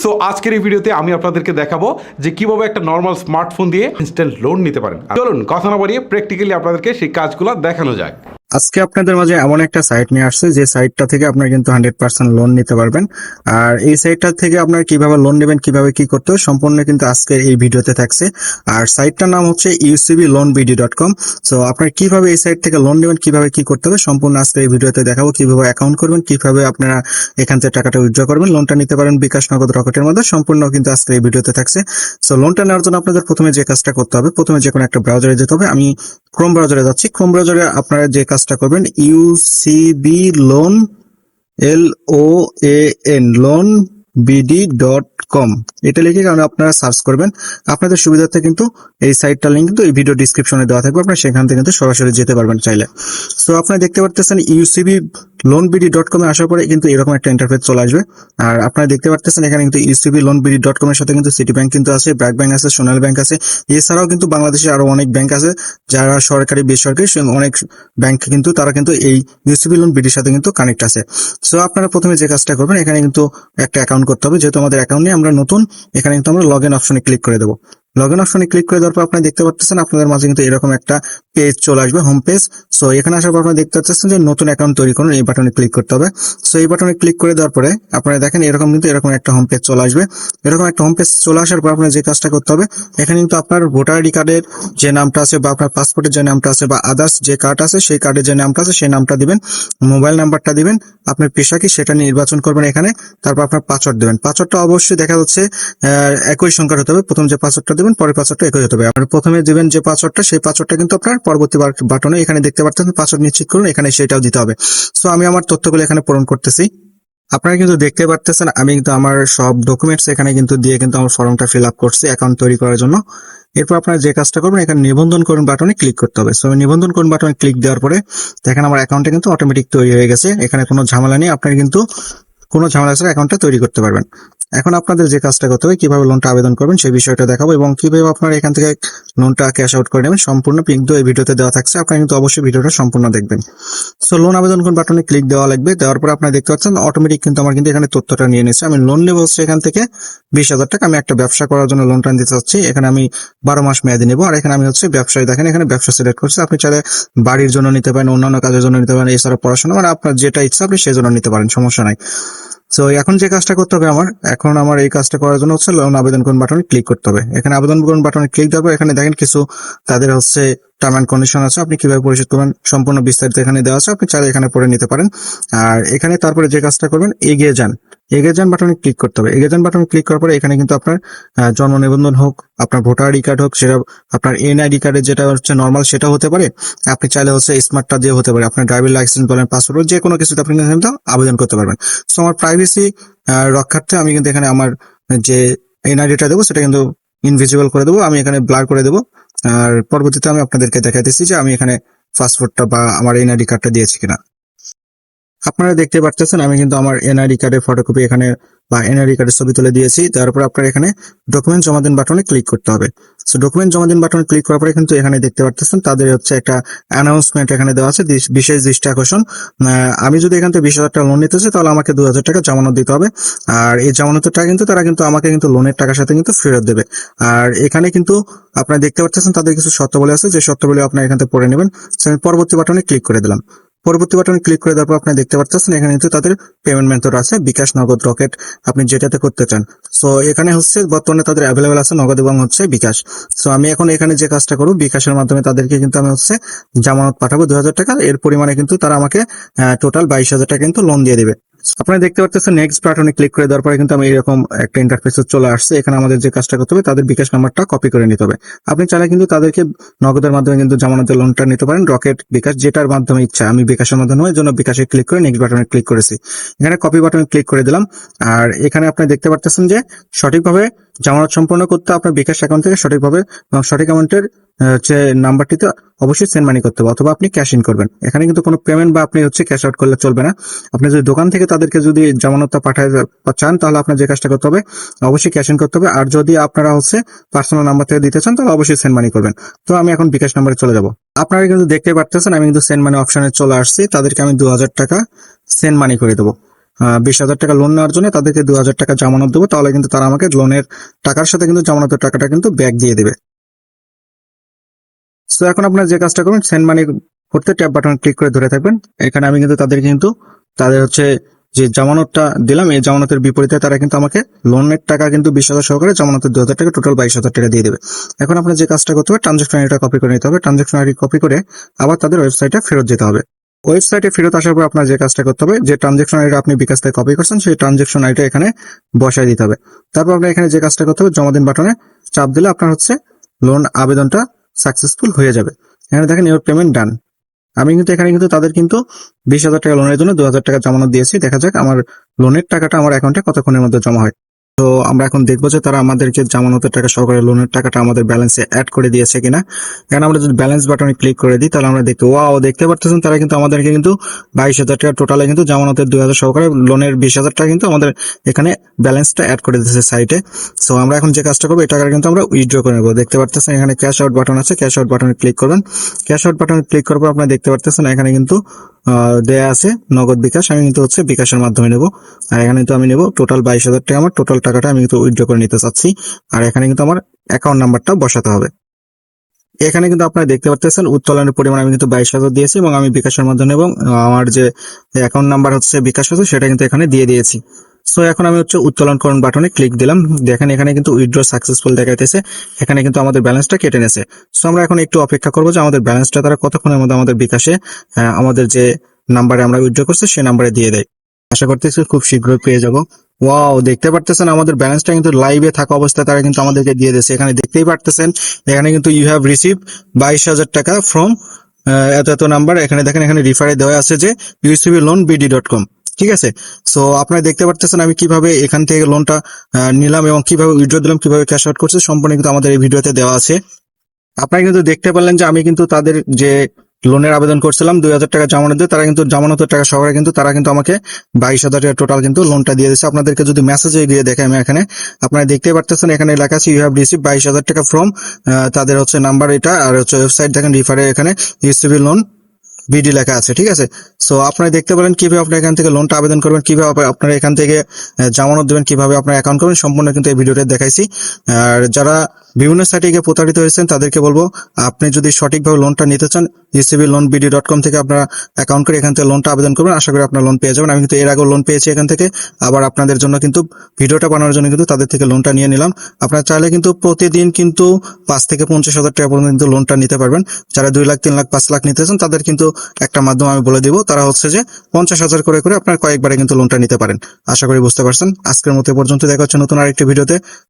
So আজকের এই ভিডিওতে আমি আপনাদেরকে দেখাবো যে কিভাবে একটা নর্মাল স্মার্টফোন দিয়ে ইনস্ট্যান্ট লোন নিতে পারেন। চলুন কথা না বাড়িয়ে প্র্যাকটিক্যালি আপনাদেরকে সেই কাজগুলো দেখানো যাক। আজকে আপনাদের মাঝে এমন একটা সাইট নিয়ে আসছে যে সাইটটা থেকে আপনারা কিন্তু 100% লোন নিতে পারবেন। আর এই সাইটটা থেকে আপনারা কিভাবে লোন নেবেন, কিভাবে কি করতে হবে সম্পূর্ণ কিন্তু আজকে এই ভিডিওতে থাকছে। আর সাইটটার নাম হচ্ছে ucbloanbd.com। সো আপনারা কিভাবে এই সাইট থেকে লোন নেবেন, কিভাবে কি করতে হবে সম্পূর্ণ আজকে এই ভিডিওতে দেখাবো। কিভাবে অ্যাকাউন্ট করবেন, কিভাবে আপনারা এখান থেকে টাকাটা উইথড্র করবেন, লোনটা নিতে পারেন বিকাশ, নগদ, রকেটের মধ্যে সম্পূর্ণ কিন্তু আজকে এই ভিডিওতে থাকছে। সো লোনটা নেওয়ার জন্য আপনাদের প্রথমে যে কাজটা করতে হবে, প্রথমে যে কোনো একটা ব্রাউজারে যেতে হবে। আমি ক্রোম ব্রাউজারে যাচ্ছি। ক্রোম ব্রাউজারে আপনারা যে কাজটা করবেন, UCB লোন LOAN BD.com এটা লিখে কারণ আপনারা সার্চ করবেন। আপনাদের সুবিধার্থে কিন্তু এই সাইটটার লিংক কিন্তু এই ভিডিও ডিসক্রিপশনে দেওয়া থাকবে, আপনারা সেখান থেকে কিন্তু সরাসরি যেতে পারবেন চাইলে। সো আপনারা দেখতে পারতেছেন UCBloanbd.com এ আসার পরে কিন্তু এরকম একটা ইন্টারফেস চলে আসবে। আর আপনারা দেখতে পারতেছেন এখানে কিন্তু UCBloanbd.com এর সাথে কিন্তু সিটি ব্যাংক কিন্তু আছে, ব্র্যাক ব্যাংক আছে, সোনালী ব্যাংক আছে। এছাড়াও কিন্তু বাংলাদেশে আরো অনেক ব্যাংক আছে যারা সরকারি বেসরকারি অনেক ব্যাংক কিন্তু তারা কিন্তু এই UCBloanbd সাথে কিন্তু কানেক্ট আছে। সো আপনারা প্রথমে যে কাজটা করবেন, এখানে কিন্তু একটা অ্যাকাউন্ট করতে হবে। যেহেতু আমাদের অ্যাকাউন্ট নেই, আমরা নতুন, এখানে কিন্তু আমরা লগ ইন অপশনে ক্লিক করে দেবো। লগ ইন অপশনে ক্লিক করে দেওয়ার পর আপনারা দেখতে পাচ্ছেন আপনাদের মাঝে কিন্তু এরকম একটা পেজ চলে আসবে, হোম পেজ। সো এখানে আসার পর আপনারা দেখতে পাচ্ছেন যে নতুন অ্যাকাউন্ট তৈরি করুন, এই বাটনে ক্লিক করতে হবে। সো এই বাটনে ক্লিক করে দেওয়ার পরে আপনারা দেখেন এরকম কিন্তু এরকম একটা হোম পেজ চলে আসবে। এরকম একটা হোম পেজ চলে আসার পর আপনার যে কাজটা করতে হবে, এখানে কিন্তু আপনার ভোটার আইডি কার্ডের যে নামটা আছে বা আপনার পাসপোর্টের যে নামটা আছে বা আদার্স যে কার্ড আছে সেই কার্ডের যে নামটা আছে সেই নামটা দিবেন, মোবাইল নাম্বারটা দিবেন, আপনার পেশা কি সেটা নির্বাচন করবেন এখানে। তারপর আপনার পাসওয়ার্ড দিবেন। পাসওয়ার্ডটা অবশ্যই দেখা যাচ্ছে একই সংখ্যার হতে হবে। প্রথম যে পাসওয়ার্ডটা দিবেন পরের পাসওয়ার্ডটা একই হতে হবে। আপনার প্রথমে দিবেন যে পাসওয়ার্ডটা, সেই পাসওয়ার্ডটা কিন্তু আপনার পরবর্তী বাটনে এখানে দেখতে পাচ্ছেন পাসওয়ার্ড নিশ্চিত করুন, এখানে সেটাও দিতে হবে। সো আমি আমার তথ্যগুলো এখানে পূরণ করতেছি। আপনারা কিন্তু দেখতে পাচ্ছেন আমি কিন্তু আমার সব ডকুমেন্টস এখানে কিন্তু দিয়ে কিন্তু আমার ফর্মটা ফিল আপ করছি অ্যাকাউন্ট তৈরি করার জন্য। এরপর আপনারা যে কাজটা করবেন, এখানে নিবন্ধন করুন বাটনে ক্লিক করতে হবে। সো নিবন্ধন করুন বাটনে ক্লিক দেওয়ার পরে দেখেন আমার অ্যাকাউন্টটা কিন্তু অটোমেটিক তৈরি হয়ে গেছে। এখানে কোনো ঝামেলা নেই, আপনারা কিন্তু কোনো ঝামেলা ছাড়া অ্যাকাউন্টটা তৈরি করতে পারবেন। এখন আপনাদের যে কাজটা করতে হবে, কিভাবে লোনটা আবেদন করবেন সেই বিষয়টা দেখাবো এবং কিভাবে আপনারা এখান থেকে লোনটা ক্যাশ আউট করে নেবেন সম্পূর্ণ কিন্তু এই ভিডিওতে দেওয়া থাকছে। আপনারা কিন্তু অবশ্যই ভিডিওটা সম্পূর্ণ দেখবেন। সো লোন আবেদন করুন বাটনে ক্লিক দেওয়া লাগবে। দেওয়ার পর আপনারা দেখতে পাচ্ছেন অটোমেটিক কিন্তু আমার কিন্তু এখানে তথ্যটা নিয়ে নিচ্ছে। আমি লোন নেবো হচ্ছে এখান থেকে 20,000 টাকা। আমি একটা ব্যবসা করার জন্য লোনটা নিতে চাচ্ছি। এখানে আমি 12 মাস মেয়াদি নেবো। আর এখানে আমি হচ্ছে ব্যবসায়ী, দেখেন এখানে ব্যবসা সিলেক্ট করছি। আপনি চাইলে বাড়ির জন্য নিতে পারেন, অন্যান্য কাজের জন্য নিতে পারেন, এছাড়া পড়াশোনা, মানে আপনার যেটা ইচ্ছা আপনি সেই জন্য নিতে পারেন, সমস্যা নাই। সো এখন যে কাজটা করতে হবে আমার এই কাজটা করার জন্য হচ্ছে লোন আবেদন করুন বাটনে ক্লিক করতে হবে। এখানে আবেদন করুন বাটনে ক্লিক দেওয়ার পর এখানে দেখেন কিছু তাদের হচ্ছে টার্ম এন্ড কন্ডিশন আছে, আপনি কিভাবে পরিশোধ করবেন সম্পূর্ণ বিস্তারিত এখানে দেওয়া আছে, আপনি চাইলে এখানে পড়ে নিতে পারেন। আর এখানে তারপরে যে কাজটা করবেন, এগিয়ে যান বাটনে ক্লিক করতে হবে। এগিয়ে যান বাটনে ক্লিক করার পরে এখানে কিন্তু আপনার জন্ম নিবন্ধন হোক, আপনার ভোটার আইডি কার্ড হোক, সেটা আপনার এনআইডি কার্ডের যেটা হচ্ছে নর্মাল সেটা হতে পারে, আপনি চাইলে হচ্ছে স্মার্টটা দিয়ে হতে পারে, আপনার ড্রাইভিং লাইসেন্স বলেন, পাসপোর্ট, যে কোনো কিছুতে আপনি কিন্তু আবেদন করতে পারবেন। সো আমার প্রাইভেসি রক্ষার্থে আমি কিন্তু এখানে আমার যে এনআইডিটা দেবো সেটা কিন্তু ইনভিজিবল করে দেবো, আমি এখানে ব্লার করে দেবো। আর পরবর্তীতে আমি আপনাদেরকে দেখাইতেছি যে আমি এখানে পাসপোর্টটা বা আমার এনআইডি কার্ডটা দিয়েছি কিনা। আপনারা দেখতে পাচ্ছেন আমি কিন্তু আমার এনআইডি কার্ডের ফটোকপি এখানে বা এনআইডি কার্ডের ছবি তুলে দিয়েছি। তারপর আপনারা এখানে ডকুমেন্ট জমা দিন বাটনে ক্লিক করতে হবে। সো ডকুমেন্ট জমা দিন বাটনে ক্লিক করার পরে কিন্তু এখানে দেখতে পাচ্ছেন তাদের হচ্ছে একটা অ্যানাউন্সমেন্ট এখানে দেওয়া আছে, বিশেষ দৃষ্টি আকর্ষণ। আমি যদি এখান থেকে 20,000 টাকা লোন নিতে চাই তাহলে আমাকে 2,000 টাকা জামানত দিতে হবে। আর এই জামানতের টাকা কিন্তু তারা কিন্তু আমাকে কিন্তু লোনের টাকার সাথে কিন্তু ফেরত দেবে। আর এখানে কিন্তু আপনারা দেখতে পাচ্ছেন তাদের কিছু শর্তাবলী আছে, যে শর্তাবলী আপনারা এখান থেকে পড়ে নেবেন। আমি পরবর্তী বাটনে ক্লিক করে দিলাম। পরবর্তী বাটনে ক্লিক করে দেওয়ার পর আপনি দেখতে পাচ্ছেন এখানে কিন্তু তাদের পেমেন্ট মেথড আছে, বিকাশ, নগদ, রকেট, আপনি যেটাতে করতে চান। সো এখানে হচ্ছে বর্তমানে তাদের অ্যাভেলেবেল আছে নগদ এবং হচ্ছে বিকাশ। সো আমি এখন এখানে যে কাজটা করব, বিকাশের মাধ্যমে তাদেরকে কিন্তু আমি হচ্ছে জামানত পাঠাবো 2,000 টাকা। এর পরিমাণে কিন্তু তারা আমাকে টোটাল 22,000 টাকা কিন্তু লোন দিয়ে দিবে। আপনারা দেখতে পাচ্ছেন নেক্সট বাটনে ক্লিক করে দেওয়ার পরে কিন্তু আমি এরকম একটা ইন্টারফেস চলে আসছে। এখানে আমাদের যে কাজটা করতে হবে, তাদের বিকাশ নাম্বারটা কপি করে নিতে হবে। আপনি চাইলে কিন্তু তাদেরকে নগদের মাধ্যমে কিন্তু জামানতের লোনটা নিতে পারেন, রকেট, বিকাশ, যেটার মাধ্যমে ইচ্ছা। আমি বিকাশের মাধ্যমে এই জন্য বিকাশে ক্লিক করে নেক্সট বাটনে ক্লিক করেছি। এখানে কপি বাটনে ক্লিক করে দিলাম। আর এখানে আপনি দেখতে পাচ্ছেন যে সঠিকভাবে জামানত সম্পন্ন করতে আপনার বিকাশ অ্যাকাউন্ট থেকে সঠিকভাবে এবং সঠিক অ্যামাউন্টের হচ্ছে নাম্বারটিতে অবশ্যই সেন্ড মানি করতে হবে অথবা আপনি ক্যাশ ইন করবেন। এখানে কিন্তু কোনো পেমেন্ট বা আপনি হচ্ছে ক্যাশ আউট করলে চলবে না। আপনি যদি দোকান থেকে তাদেরকে যদি জামানতটা পাঠাতে চান তাহলে আপনার যে কাজটা করতে হবে, অবশ্যই ক্যাশ ইন করতে হবে। আর যদি আপনারা হচ্ছে পার্সোনাল নাম্বার থেকে দিতে চান তাহলে অবশ্যই সেন্ড মানি করবেন। তো আমি এখন বিকাশ নাম্বারে চলে যাব। আপনারা কিন্তু দেখতে পাচ্ছেন আমি কিন্তু সেন্ড মানি অপশনে চলে আসছি, তাদেরকে আমি 2,000 টাকা সেন্ড মানি করে দেবো। 20,000 টাকা লোন নেওয়ার জন্য তাদেরকে 2,000 টাকা জামানত দেবো, তাহলে কিন্তু তারা আমাকে লোনের টাকার সাথে কিন্তু জামানতের টাকাটা কিন্তু ব্যাক দিয়ে দেবে। সো এখন আপনারা যে কাজটা করবেন, সেন্ড মানি করতে ট্যাপ বাটন ক্লিক করে ধরে থাকবেন। এখানে আমি কিন্তু তাদের হচ্ছে যে জামানতটা দিলাম, এই জামানতের বিপরীতে তারা কিন্তু আমাকে লোনের টাকা কিন্তু 20,000 সহকারে জামানতের 2,000 টাকা, টোটাল 22,000 টাকা দিয়ে দেবে। এখন আপনার যে কাজটা করতে হবে, ট্রানজাকশন আইডিটা কপি করে নিতে হবে। ট্রানজাকশন আইডি কপি করে আবার তাদের ওয়েবসাইটে ফেরত যেতে হবে। ওয়েবসাইটে ফেরত আসার পর আপনার যে কাজটা করতে হবে, যে ট্রানজাকশন আইডি আপনি বিকাশ থেকে কপি করছেন সেই ট্রানজাকশন আইডিটা এখানে বসায় দিতে হবে। তারপর আপনার এখানে যে কাজটা করতে হবে, জমা দিন বাটনে চাপ দিলে আপনার হচ্ছে লোন আবেদনটা সাকসেসফুল হয়ে যাবে। এখানে দেখেন ইওর পেমেন্ট ডান। আমি কিন্তু এখানে কিন্তু তাদের কিন্তু 20,000 টাকা লোনের জন্য 2,000 টাকা জামানত দিয়েছি। দেখা যাক আমার লোনের টাকাটা আমার অ্যাকাউন্টে কতক্ষণের মধ্যে জমা হয়। তো আমরা এখন দেখবো যে তারা আমাদেরকে জামানতের টাকা সহকারে লোনের টাকাটা আমাদের ব্যালেন্সে অ্যাড করে দিয়েছে কিনা। এখন আমরা যদি ব্যালেন্স বাটনে ক্লিক করে দিই, তাহলে আমরা দেখতে পারতেছেন তারা কিন্তু আমাদেরকে কিন্তু 22,000 টাকা টোটালে কিন্তু জামানতের 2,000 সহকারে লোনের 20,000 টাকা কিন্তু আমাদের এখানে ব্যালেন্সটা অ্যাড করে দিয়েছে সাইটে। সো আমরা এখন যে কাজটা করবো, এই টাকা কিন্তু আমরা উইথড্র করে নেবো। দেখতে পারতেছেন এখানে ক্যাশ আউট বাটন আছে, ক্যাশ আউট বাটনে ক্লিক করবেন। ক্যাশ আউট বাটনে ক্লিক করার পর আপনারা দেখতে পারতেছেন এখানে কিন্তু দেয়া আছে নগদ বিকাশ। আমি কিন্তু হচ্ছে বিকাশের মাধ্যমে নেব। আর এখানে তো আমি নেব টোটাল 22,000 টাকা, আমার টোটাল টাকাটা আমি কিন্তু উইথড্র করে নিতে চাচ্ছি। আর এখানে কিন্তু আমার অ্যাকাউন্ট নাম্বারটা বসাতে হবে। এখানে কিন্তু আপনারা দেখতে পাচ্ছেন উত্তোলনের পরিমাণ আমি কিন্তু 22,000 দিয়েছি এবং আমি বিকাশের মাধ্যমে এবং আমার যে অ্যাকাউন্ট নাম্বার হচ্ছে বিকাশ আছে সেটা কিন্তু এখানে দিয়ে দিয়েছি। সো এখন আমি হচ্ছে উত্তোলন করুন বাটনে ক্লিক দিলাম। দেখেন এখানে কিন্তু উইথড্র সাকসেসফুল দেখাইতেছে, এখানে কিন্তু আমাদের ব্যালেন্সটা কেটে নেছে। সো আমরা এখন একটু অপেক্ষা করবো যে আমাদের ব্যালেন্সটা তারা কতক্ষণের মধ্যে আমাদের বিকাশে আমাদের যে নাম্বারে আমরা উইথড্র করছি সেই নাম্বারে দিয়ে দেয়। আশা করতেছি খুব শীঘ্রই পেয়ে যাব। ওয়াও, দেখতে পারতেছেন আমাদের ব্যালেন্সটা কিন্তু লাইভে থাকা অবস্থায় তারা কিন্তু আমাদেরকে দিয়ে দিয়েছে। এখানে দেখতেই পারতেছেন এখানে কিন্তু ইউ হ্যাভ রিসিভ 22,000 টাকা ফ্রম এত নাম্বার। এখানে দেখেন এখানে রিফারে দেওয়া আছে যে ucbloanbd.com। ঠিক আছে, সো আপনারা দেখতে পারতেছেন আমি কিভাবে এখান থেকে লোনটা নিলাম এবং কিভাবে উইথড্র দিলাম, কিভাবে ক্যাশ আউট করছে, সম্পূর্ণ কিন্তু আমাদের এই ভিডিওতে দেওয়া আছে। আপনারা কিন্তু দেখতে পারলেন যে আমি কিন্তু তাদের যে লোনের আবেদন করছিলাম 2,000 টাকা জামানত দিয়ে, তারা কিন্তু জামানতের টাকা সহকারে কিন্তু তারা কিন্তু আমাকে 22,000 টাকা টোটাল কিন্তু লোনটা দিয়ে দিয়েছে। আপনাদেরকে যদি মেসেজে গিয়ে দেখে আমি এখানে আপনারা দেখতে পারতেছেন এখানে লেখা আছে ইউ হ্যাভ রিসিভ 22,000 টাকা ফ্রম তাদের হচ্ছে নাম্বার এটা, আর হচ্ছে ওয়েবসাইট দেখেন রিফারে এখানে ইউসিবি লোন বিডি লেখা আছে। ঠিক আছে, সো আপনারা দেখতে পারেন কিভাবে আপনারা এখান থেকে লোনটা আবেদন করবেন, কিভাবে আপনারা এখান থেকে জামানত দেবেন, কিভাবে আপনার অ্যাকাউন্ট করবেন, সম্পূর্ণ কিন্তু এই ভিডিওতে দেখাইছি। আর যারা বিভিন্ন সাইটে গিয়ে প্রতারিত হয়েছেন তাদেরকে বলবো, আপনি যদি সঠিকভাবে লোনটা নিতে চান ucbloanbd.com থেকে আপনারা অ্যাকাউন্ট করে এখান থেকে লোনটা আবেদন করবেন। আশা করি আপনার লোন পেয়ে যাবেন। আমি কিন্তু এর আগেও লোন পেয়েছি এখান থেকে, আবার আপনাদের জন্য কিন্তু ভিডিওটা বানানোর জন্য কিন্তু তাদের থেকে লোনটা নিয়ে নিলাম। আপনারা চাইলে কিন্তু প্রতিদিন কিন্তু 5 থেকে 50,000 টাকা পর্যন্ত কিন্তু লোনটা নিতে পারবেন। যারা 2 লাখ 3 লাখ 5 লাখ নিতে চান তাদের কিন্তু একটা মাধ্যম আমি বলে দিব, তারা হচ্ছে যে 50,000 করে করে আপনার কয়েকবারে কিন্তু লোনটা নিতে পারেন। আশা করি বুঝতে পারছেন। আজকের মতো এ পর্যন্ত, দেখা হচ্ছে নতুন আরেকটি ভিডিওতে।